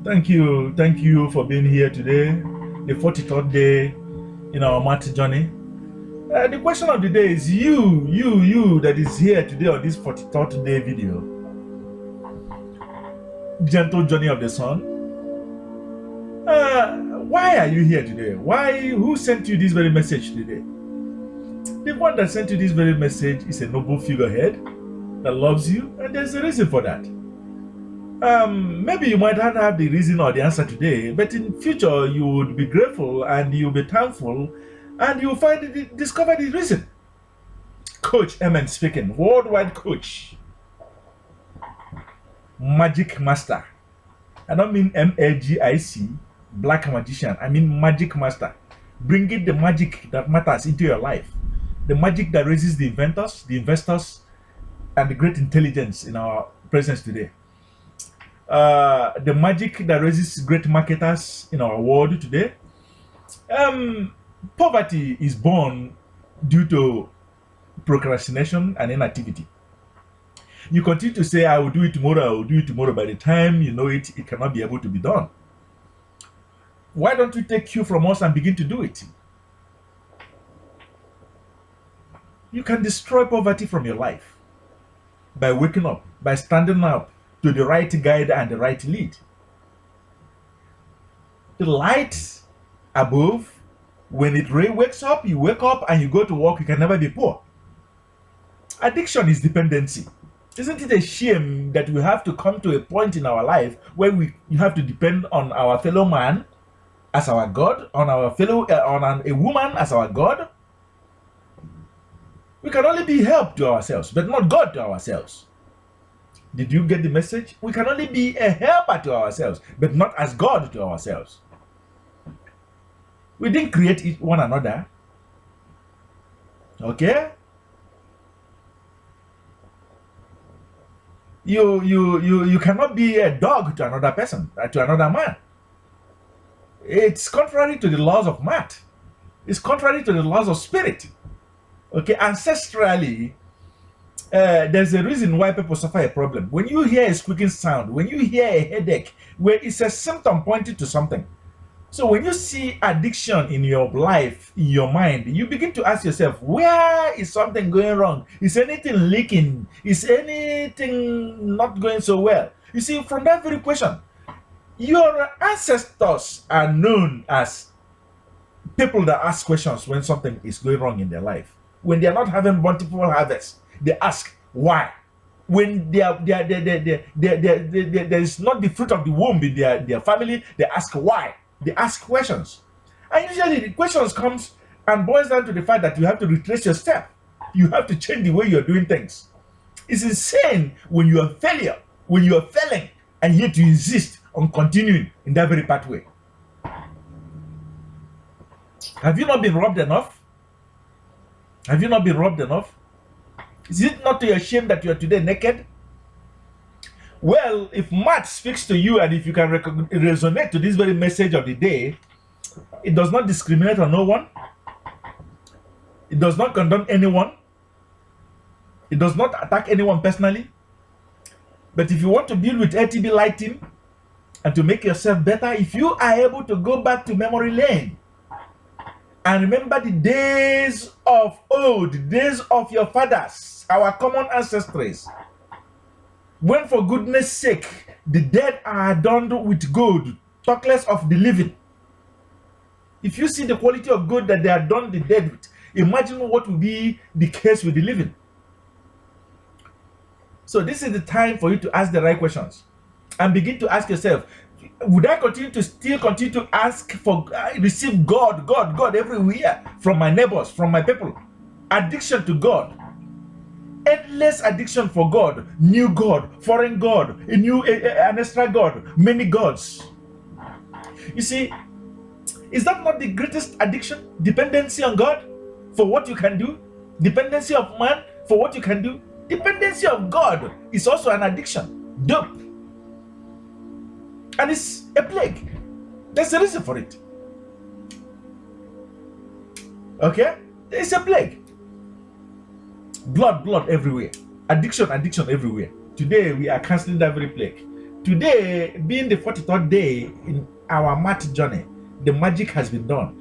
Thank you for being here today, the 43rd day in our Maat journey. The question of the day is you that is here today on this 43rd day video. Gentle journey of the sun. Why are you here today? Who sent you this very message today? The one that sent you this very message is a noble figurehead that loves you, and there's a reason for that. Maybe you might not have the reason or the answer today, but in future you would be grateful and you'll be thankful and you'll discover the reason. Coach Amen speaking, worldwide coach, magic master. I don't mean MAGIC, black magician. I mean magic master. Bringing the magic that matters into your life. The magic that raises the inventors, the investors, and the great intelligence in our presence today. The magic that raises great marketers in our world today. Poverty is born due to procrastination and inactivity. You continue to say, I will do it tomorrow, I will do it tomorrow. By the time you know it, it cannot be able to be done. Why don't you take cue from us and begin to do it? You can destroy poverty from your life by waking up, by standing up to the right guide and the right lead. The light above, when it wakes up, you wake up and you go to work, you can never be poor. Addiction is dependency. Isn't it a shame that we have to come to a point in our life where you have to depend on our fellow man as our God, on our fellow, a woman as our God? We can only be help to ourselves, but not God to ourselves. Did you get the message? We can only be a helper to ourselves, but not as God to ourselves. We didn't create one another. Okay? You cannot be a dog to another person, to another man. It's contrary to the laws of Maat. It's contrary to the laws of spirit. Okay, ancestrally, there's a reason why people suffer a problem. When you hear a squeaking sound, when you hear a headache, where it's a symptom pointing to something. So when you see addiction in your life, in your mind, you begin to ask yourself, where is something going wrong? Is anything leaking? Is anything not going so well? You see, from that very question, your ancestors are known as people that ask questions when something is going wrong in their life. When they are not having multiple harvests, they ask why. When there is not the fruit of the womb in their family, they ask why. They ask questions. And usually the questions comes and boils down to the fact that you have to retrace your step. You have to change the way you're doing things. It's insane when you are failure, when you are failing, and yet you insist on continuing in that very pathway. Have you not been robbed enough? Have you not been robbed enough? Is it not to your shame that you are today naked? Well, if Maat speaks to you and if you can resonate to this very message of the day, it does not discriminate on no one. It does not condemn anyone. It does not attack anyone personally. But if you want to build with LTB Light team and to make yourself better, if you are able to go back to memory lane and remember the days of old, the days of your fathers, our common ancestors, when for goodness sake the dead are adorned with gold, talk less of the living. If you see the quality of gold that they are done the dead with, imagine what will be the case with the living. So this is the time for you to ask the right questions and begin to ask yourself, would I continue to ask for receive God everywhere from my neighbors, from my people? Addiction to God, endless addiction for God, new God, foreign God, an extra God, many gods. You see, is that not the greatest addiction? Dependency on God for what you can do, dependency of man for what you can do. Dependency of God is also an addiction, dope. And it's a plague. There's a reason for it. Okay? It's a plague. Blood everywhere. Addiction everywhere. Today we are canceling that very plague. Today, being the 43rd day in our MAT journey, the magic has been done.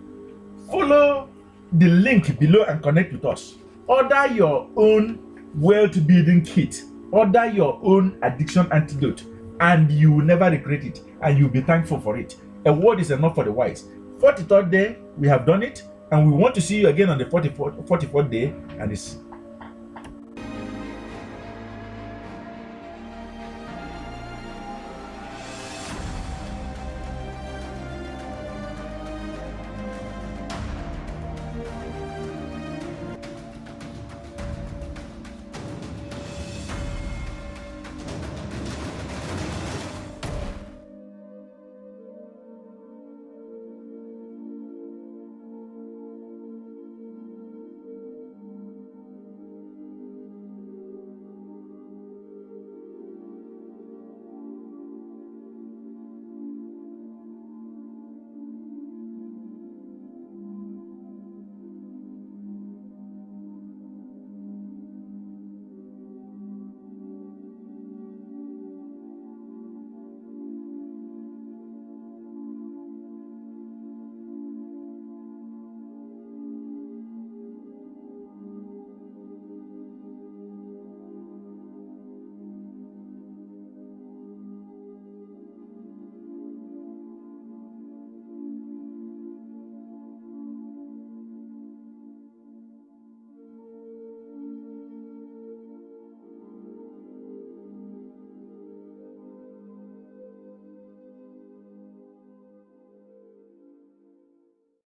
Follow the link below and connect with us. Order your own wealth building kit. Order your own addiction antidote, and you will never regret it, and you'll be thankful for it. A word is enough for the wise. 43rd day, we have done it, and we want to see you again on the 44th day, and it's